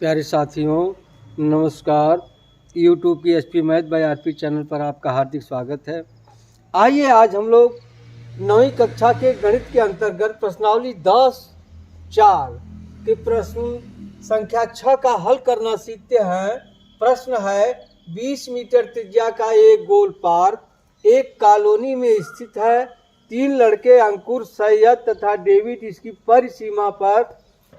प्यारे साथियों, नमस्कार। यूट्यूब की SP math by RP channel पर आपका हार्दिक स्वागत है। आइए आज हम लोग 9वीं कक्षा के गणित के अंतर्गत प्रश्नावली 10-4 के प्रश्न संख्या 6 का हल करना सीखते हैं। प्रश्न है 20 मीटर त्रिज्या का एक गोल पार्क एक कॉलोनी में स्थित है। 3 लड़के अंकुर, सैयद तथा डेविड इसकी परिसीमा पर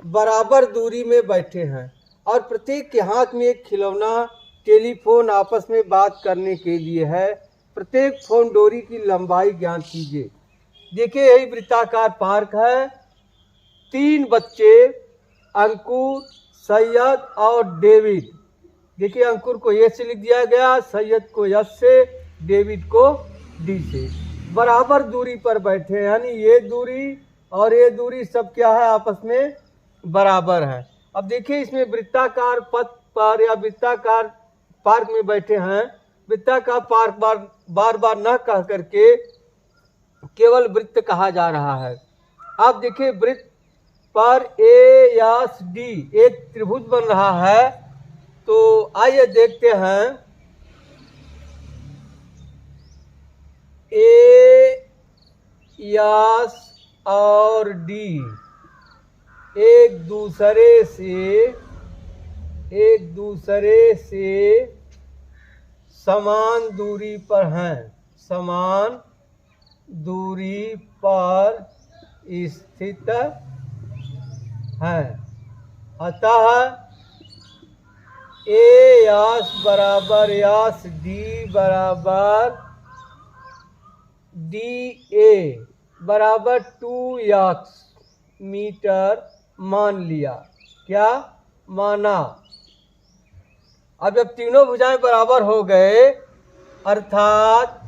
बराबर दूरी में बैठे हैं और प्रत्येक के हाथ में एक खिलौना टेलीफोन आपस में बात करने के लिए है। प्रत्येक फोन डोरी की लंबाई ज्ञात कीजिए। देखिए, यही वृत्ताकार पार्क है। 3 बच्चे अंकुर, सैयद और डेविड। देखिए, अंकुर को ए से लिख दिया गया, सैयद को एस से, डेविड को डी से। बराबर दूरी पर बैठे हैं, यानी ये दूरी और ये दूरी सब क्या है, आपस में बराबर है। अब देखिए, इसमें वृत्ताकार पथ पर या वृत्ताकार पार्क में बैठे हैं। वृत्ताकार पार्क बार बार न कह करके केवल वृत्त कहा जा रहा है। आप देखिए, वृत्त पर ए एस डी एक त्रिभुज बन रहा है। तो आइए देखते हैं। ए एस और डी एक दूसरे से समान दूरी पर हैं, समान दूरी पर स्थित हैं। अतः ए एस बराबर एस डी बराबर डी ए बराबर 2x मीटर मान लिया। क्या माना? अब जब तीनों भुजाएं बराबर हो गए, अर्थात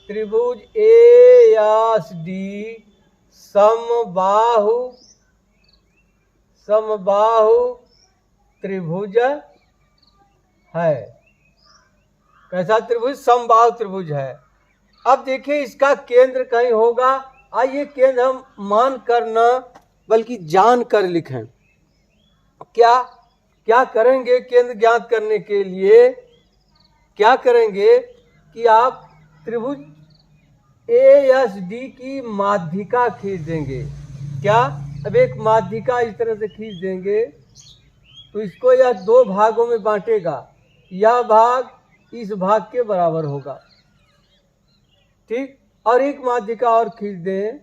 त्रिभुज ए एस डी समबाहु त्रिभुज है। कैसा त्रिभुज? समबाहु त्रिभुज है। अब देखिए, इसका केंद्र कहीं होगा। आइए, केंद्र हम मान कर न बल्कि जान कर लिखें। क्या करेंगे? केंद्र ज्ञात करने के लिए क्या करेंगे कि आप त्रिभुज ए एस डी की माध्यिका खींच देंगे। क्या? अब एक माध्यिका इस तरह से खींच देंगे तो इसको यह 2 भागों में बांटेगा। यह भाग इस भाग के बराबर होगा, ठीक। और एक माध्यिका और खींच दें।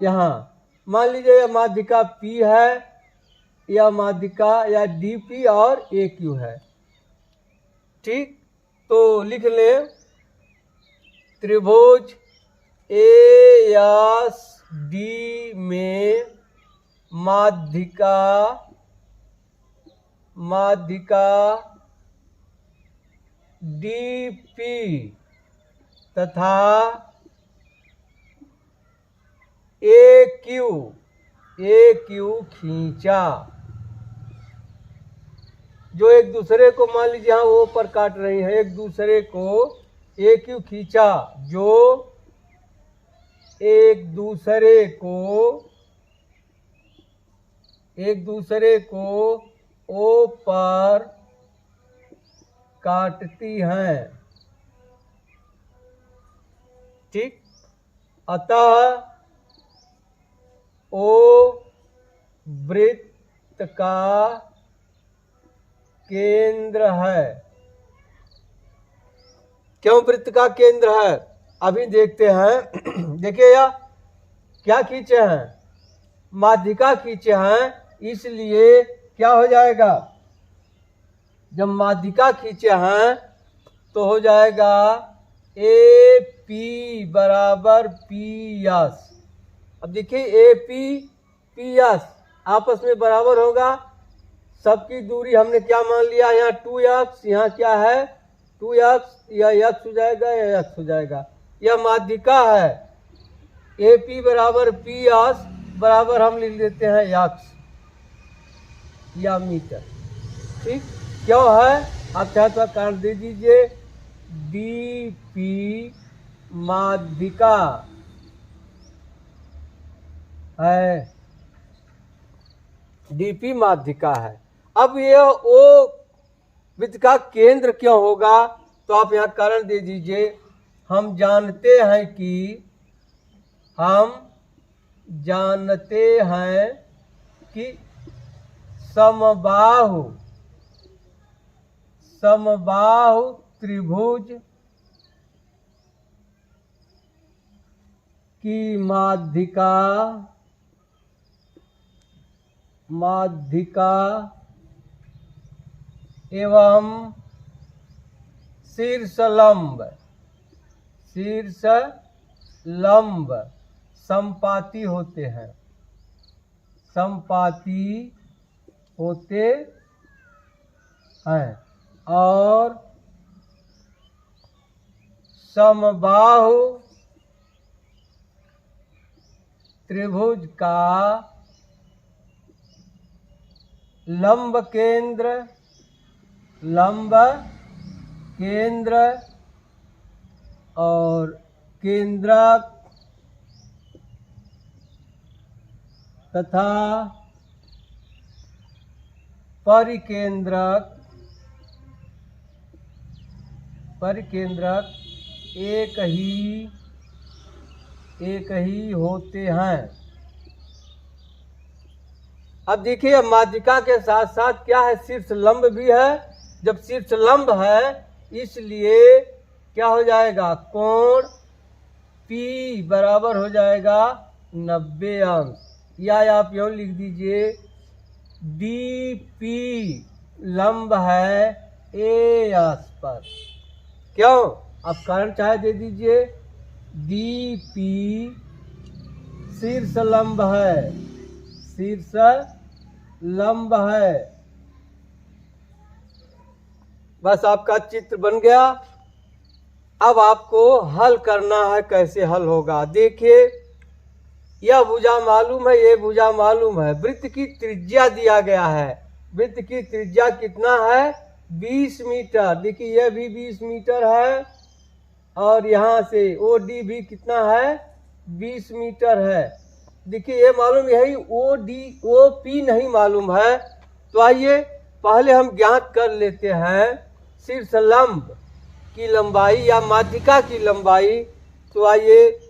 यहाँ मान लीजिए यह माध्यिका P है, यह माध्यिका या DP और AQ है, ठीक। तो लिख ले त्रिभुज ASD में माध्यिका DP तथा AQ खींचा। जो एक दूसरे को मान लीजिए यहाँ वो पर काट रही है, एक दूसरे को AQ खींचा, जो एक दूसरे को O पर काटती हैं, ठीक। अतः O वृत्त का केंद्र है। क्यों वृत्त का केंद्र है? अभी देखते हैं। देखिए, यह क्या खींचे हैं? माध्यिका खींचे हैं, इसलिए क्या हो जाएगा? जब माध्यिका खींचे हैं तो हो जाएगा AP बराबर PS। अब देखिए, AP PS आपस में बराबर होगा। सबकी दूरी हमने क्या मान लिया? यहाँ 2x, यहाँ क्या है 2x, यह x हो जाएगा, यह x हो जाएगा। यह माध्यिका है। AP बराबर PS बराबर हम लिख देते हैं x या मीटर, ठीक। क्यों है? आप चाहे तो काट दे दीजिए। DP माध्यिका है। डीपी माध्यिका है। अब ये ओ वृत्त का केंद्र क्यों होगा, तो आप यहाँ कारण दे दीजिए। हम जानते हैं कि समबाहु त्रिभुज की माध्यिका एवं शीर्ष लंब संपाती होते हैं और समबाहु त्रिभुज का लंब केंद्र और केंद्रक तथा परिकेंद्रक एक ही होते हैं। अब देखिए, माध्यिका के साथ साथ क्या है, शीर्ष लंब भी है। जब शीर्ष लंब है इसलिए क्या हो जाएगा, कोण P बराबर हो जाएगा 90 अंश, या आप यूँ लिख दीजिए DP लंब है AS पर। क्यों, आप कारण चाहे दे दीजिए। DP शीर्ष लंब है। बस आपका चित्र बन गया। अब आपको हल करना है। कैसे हल होगा, देखिए, यह भुजा मालूम है, ये भुजा मालूम है। वृत्त की त्रिज्या दिया गया है। वृत्त की त्रिज्या कितना है, 20 मीटर। देखिए यह भी 20 मीटर है और यहाँ से OD भी कितना है, 20 मीटर है। देखिए ये मालूम, यही OP नहीं मालूम है। तो आइए पहले हम ज्ञात कर लेते हैं शीर्ष लंब की लंबाई या माध्यिका की लंबाई। तो आइए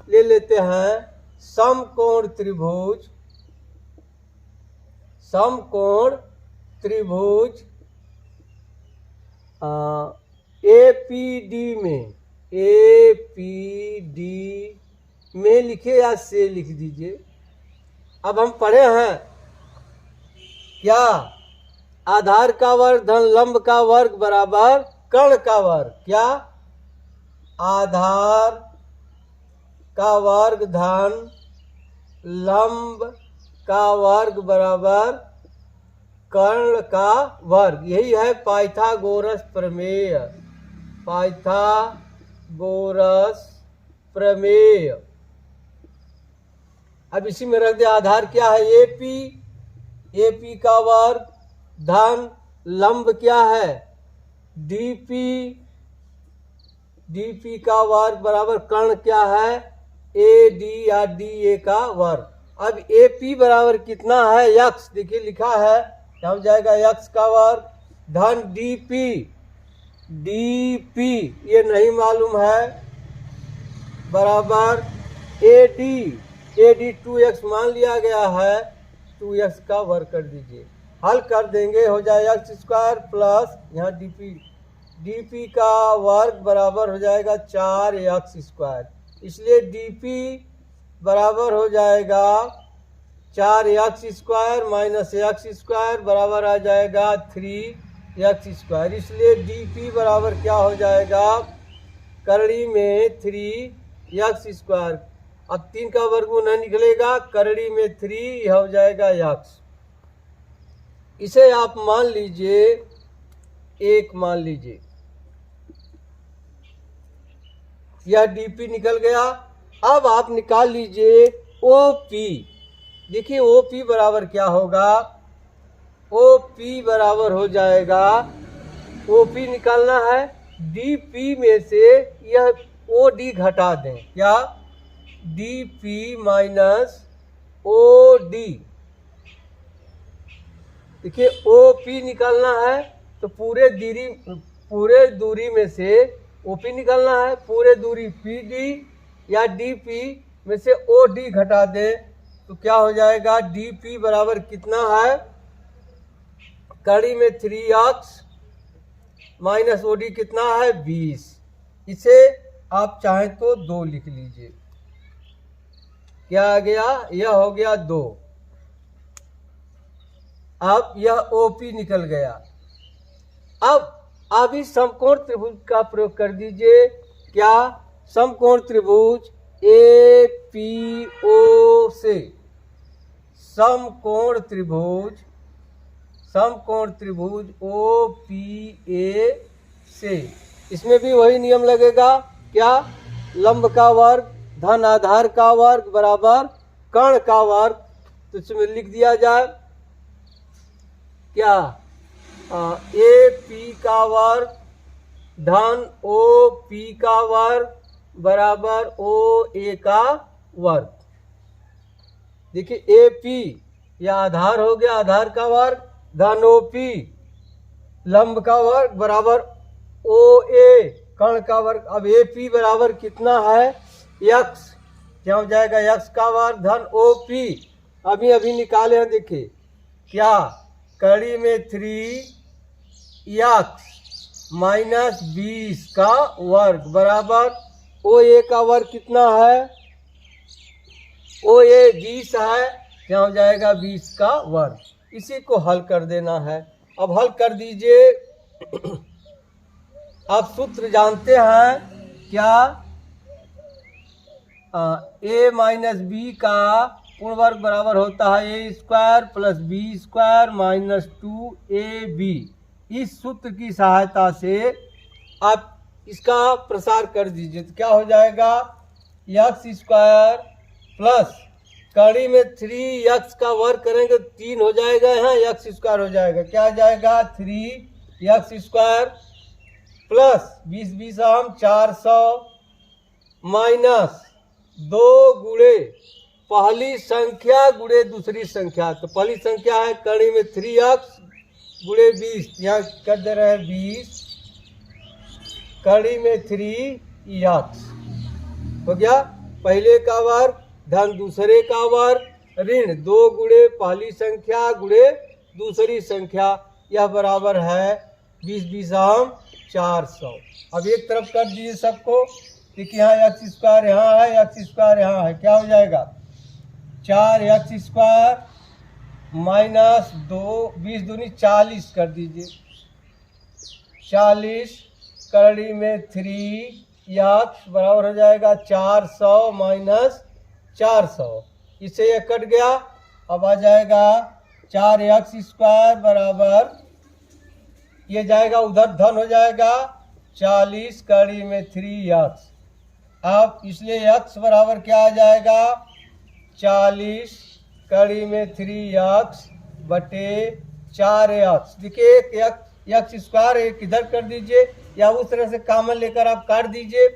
ले लेते हैं समकोण त्रिभुज APD में लिखे या से लिख दीजिए। अब हम पढ़े हैं क्या, आधार का वर्ग धन लंब का वर्ग बराबर कर्ण का वर्ग। क्या, आधार का वर्ग धन लंब का वर्ग बराबर कर्ण का वर्ग। यही है पाइथागोरस प्रमेय। अब इसी में रख दे, आधार क्या है, AP का वर्ग धन लंब क्या है, DP का वर्ग बराबर कर्ण क्या है, AD या DA का वर्ग। अब AP बराबर कितना है, x। देखिए लिखा है, हो जाएगा x का वर्ग धन DP ये नहीं मालूम है बराबर AD 2x मान लिया गया है, 2x का वर्ग कर दीजिए। हल कर देंगे, हो जाएगा x² प्लस यहाँ DP का वर्ग बराबर हो जाएगा 4x²। इसलिए DP बराबर हो जाएगा 4x² माइनस x² बराबर आ जाएगा 3x²। इसलिए DP बराबर क्या हो जाएगा, करड़ी में 3x²। अब 3 का वर्गमूल नहीं निकलेगा, करड़ी में 3 हो जाएगा x। इसे आप मान लीजिए 1 मान लीजिए। यह DP निकल गया। अब आप निकाल लीजिए OP। देखिए OP बराबर क्या होगा, OP बराबर हो जाएगा, OP निकालना है, DP में से यह OD घटा दें। क्या, DP माइनस OD देखिए OP निकालना है तो पूरे दूरी में से OP निकालना है, पूरे दूरी PD या DP में से OD घटा दें तो क्या हो जाएगा, DP बराबर कितना है, कड़ी में 3x माइनस OD कितना है 20। इसे आप चाहें तो 2 लिख लीजिए, क्या आ गया, यह हो गया 2। अब यह OP निकल गया। अब आप इस समकोण त्रिभुज का प्रयोग कर दीजिए, क्या, समकोण त्रिभुज APO से समकोण त्रिभुज OPA से, इसमें भी वही नियम लगेगा, क्या, लंब का वर्ग धन आधार का वर्ग बराबर कर्ण का वर्ग। तो इसमें लिख दिया जाए क्या, AP का वर्ग धन OP का वर्ग बराबर OA का वर्ग। देखिए AP या आधार हो गया, आधार का वर्ग धन OP लंब का वर्ग बराबर OA कर्ण का वर्ग। अब AP बराबर कितना है, x, क्या हो जाएगा, x का वर्ग धन OP अभी निकाले हैं, देखिए क्या, कड़ी में 3x माइनस 20 का वर्ग बराबर OA का वर्ग कितना है, OA 20 है, क्या हो जाएगा 20 का वर्ग। इसी को हल कर देना है। अब हल कर दीजिए। आप सूत्र जानते हैं क्या, A माइनस बी का पूर्ण वर्ग बराबर होता है A square plus B square minus 2AB। इस सूत्र की सहायता से आप इसका प्रसार कर दीजिए तो क्या हो जाएगा, x स्क्वायर प्लस कड़ी में 3x का वर्ग करेंगे तो 3 हो जाएगा, यहाँ x स्क्वायर हो जाएगा, क्या आ जाएगा 3x स्क्वायर प्लस 20 हम 400 माइनस 2 गुणे पहली संख्या गुणे दूसरी संख्या। तो पहली संख्या है कड़ी में 3x गुणे 20, यहाँ कर दे रहे हैं 20 कड़ी में 3x हो गया, पहले का वर्ग धन दूसरे का वर्ग ऋण 2 गुणे पहली संख्या गुणे दूसरी संख्या, यह बराबर है 20 हम 400। अब एक तरफ कर दीजिए सबको, देखिए यहाँ x स्क्वायर यहाँ है, x स्क्वायर यहाँ है, क्या हो जाएगा 4x स्क्वायर माइनस 2 20 दूनी 40 कर दीजिए, 40 कड़ी में 3x बराबर हो जाएगा 400 माइनस 400, इससे ये कट गया। अब आ जाएगा 4x स्क्वायर बराबर, ये जाएगा उधर धन हो जाएगा 40 कड़ी में 3x। अब इसलिए x बराबर क्या आ जाएगा 40 कड़ी में 3x बटे 4x। देखिए x स्क्वायर एक इधर कर दीजिए या उस तरह से कॉमन लेकर आप काट दीजिए।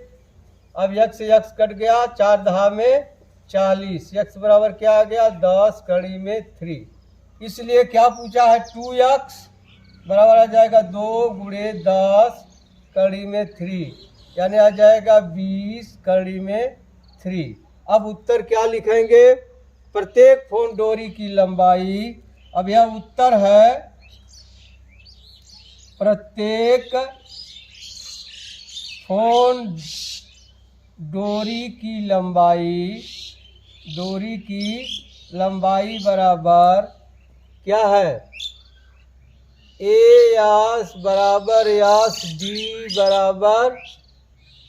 अब x से x कट गया, 4 दहा में 40, x बराबर क्या आ गया 10 कड़ी में 3। इसलिए क्या पूछा है 2x बराबर आ जाएगा 2 गुणे 10 कड़ी में 3, यानी आ जाएगा 20 कड़ी में 3। अब उत्तर क्या लिखेंगे, प्रत्येक फोन डोरी की लंबाई, अब यह उत्तर है प्रत्येक फोन डोरी की लंबाई बराबर क्या है, ए यास बराबर यास डी बराबर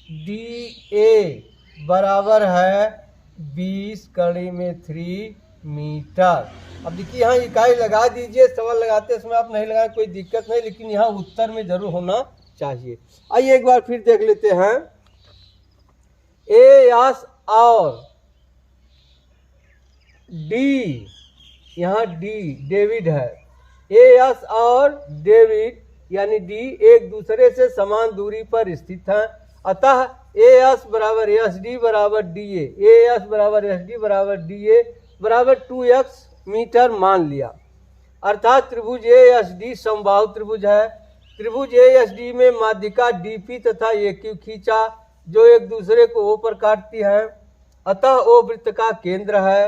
डी ए बराबर है 20 कड़ी में 3 मीटर। अब देखिए यहाँ इकाई लगा दीजिए, सवाल लगाते समय आप नहीं लगाए कोई दिक्कत नहीं, लेकिन यहाँ उत्तर में जरूर होना चाहिए। आइए एक बार फिर देख लेते हैं। ए यास और डी, यहाँ डी डेविड है, ए यस और डेविड यानी डी एक दूसरे से समान दूरी पर स्थित हैं, अतः ए एस बराबर एस डी बराबर डी ए एस बराबर एस डी बराबर डी ए बराबर 2x मीटर मान लिया। अर्थात त्रिभुज ASD समबाहु त्रिभुज है। त्रिभुज ASD में माध्यिका DP तथा AQ खींचा जो एक दूसरे को O पर काटती है, अतः O वृत्त का केंद्र है।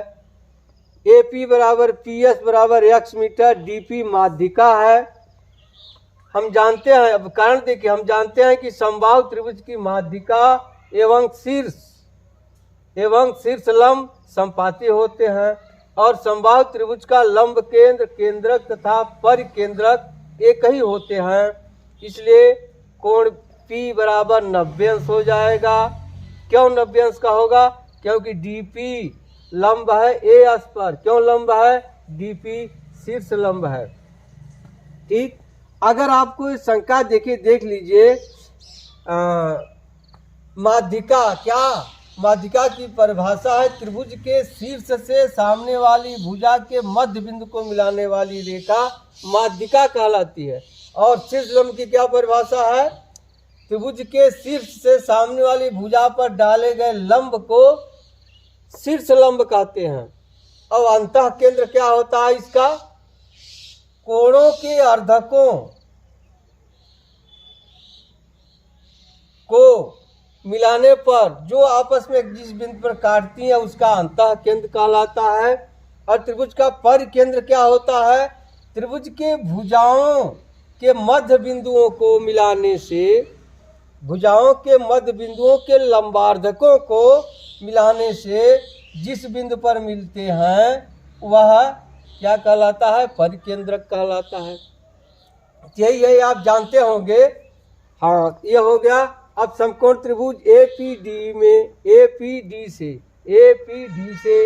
AP बराबर PS बराबर x मीटर, DP माध्यिका है। हम जानते हैं, अब कारण देखिए, हम जानते हैं कि समबाहु त्रिभुज की माध्यिका एवं शीर्ष लंब संपाती होते हैं और समबाहु त्रिभुज का लंब केंद्र, केंद्रक तथा परिकेंद्रक एक ही होते हैं। इसलिए कोण P बराबर 90 अंश हो जाएगा। क्यों 90 अंश का होगा? क्योंकि DP लंब है AS पर। क्यों लंब है? DP शीर्ष लंब है। ठीक, अगर आपको शंका देख लीजिए, माध्यिका क्या? माध्यिका की परिभाषा है त्रिभुज के शीर्ष से सामने वाली भुजा के मध्य बिंदु को मिलाने वाली रेखा माध्यिका कहलाती है। और शीर्ष लंब की क्या परिभाषा है? त्रिभुज के शीर्ष से सामने वाली भुजा पर डाले गए लंब को शीर्ष लंब कहते हैं। अब अंतः केंद्र क्या होता है इसका? कोणों के अर्धकों को मिलाने पर जो आपस में जिस बिंदु पर काटती है उसका अंतः केंद्र कहलाता है। और त्रिभुज का परिकेंद्र क्या होता है? त्रिभुज के भुजाओं के मध्य बिंदुओं को मिलाने से, भुजाओं के मध्य बिंदुओं के लंबार्धकों को मिलाने से जिस बिंदु पर मिलते हैं वह क्या कहलाता है? परिकेंद्रक कहलाता है। यही आप जानते होंगे। हाँ, ये हो गया। अब समकोण त्रिभुज APD से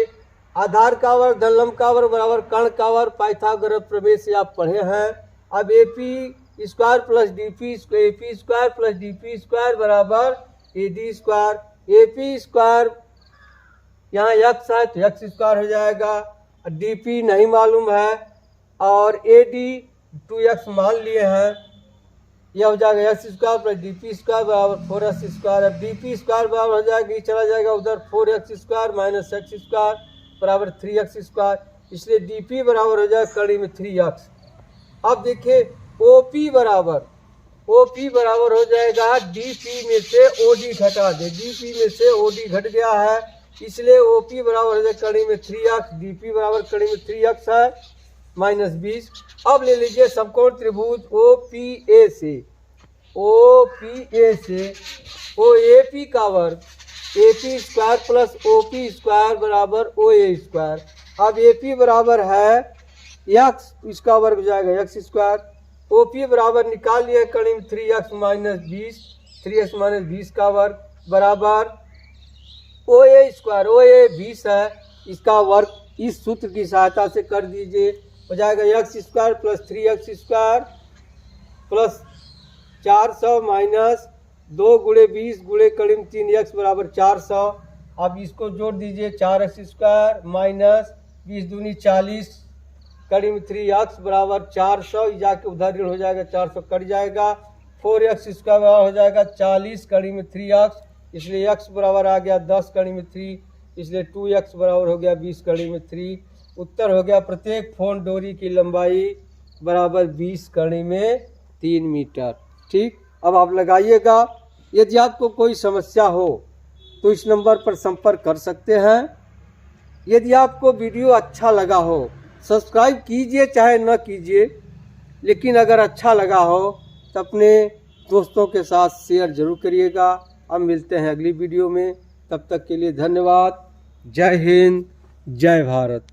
आधार का वर्ग धन लंब का वर्ग बराबर कर्ण का वर्ग पाइथागोरस प्रमेय से आप पढ़े हैं। अब AP square plus DP square बराबर AD स्क्वायर। AP स्क्वायर यहाँ x है तो x स्क्वायर हो जाएगा। DP नहीं मालूम है और AD 2x मान लिए हैं। यह हो जाएगा x square plus DP square बराबर 4x स्क्वायर। अब DP स्क्वायर बराबर हो जाएगा, ये चला जाएगा उधर, 4x square minus x square बराबर 3x स्क्वायर। इसलिए DP बराबर हो जाएगा कड़ी में 3x। अब देखिए OP बराबर हो जाएगा DP में से OD घटा दे। DP में से OD घट गया है, इसलिए OP बराबर हो जाएगा कड़ी में 3x। DP बराबर कड़ी में 3x है माइनस 20। अब ले लीजिए समकोण त्रिभुज OPA से OAP का वर्ग AP square plus OP square बराबर OA स्क्वायर। अब AP बराबर है x, इसका वर्ग हो जाएगा x स्क्वायर। OP बराबर निकाल लिया कड़ी में 3x माइनस 20 का वर्ग बराबर OA स्क्वायर। OA 20 है, इसका वर्ग इस सूत्र की सहायता से कर दीजिए, हो जाएगा x square plus 3x square plus 400 minus 2 गुणे 20 गुणे कड़ी में 3x बराबर 400। अब इसको जोड़ दीजिए, 4x स्क्वायर माइनस 20 दूनी 40 कड़ी में 3x बराबर 400। जाके उधर ऋण हो जाएगा, 400 कट जाएगा। 4x स्क्वायर बराबर हो जाएगा 40 कड़ी में 3x, इसलिए x बराबर आ गया 10 कड़ी में 3, इसलिए 2x बराबर हो गया 20 कड़ी में 3। उत्तर हो गया प्रत्येक फोन डोरी की लंबाई बराबर 20 कड़ी में 3 मीटर। ठीक, अब आप लगाइएगा। यदि आपको कोई समस्या हो तो इस नंबर पर संपर्क कर सकते हैं। यदि आपको वीडियो अच्छा लगा हो सब्सक्राइब कीजिए चाहे न कीजिए, लेकिन अगर अच्छा लगा हो तो अपने दोस्तों के साथ शेयर जरूर करिएगा। अब मिलते हैं अगली वीडियो में, तब तक के लिए धन्यवाद। जय हिंद, जय भारत।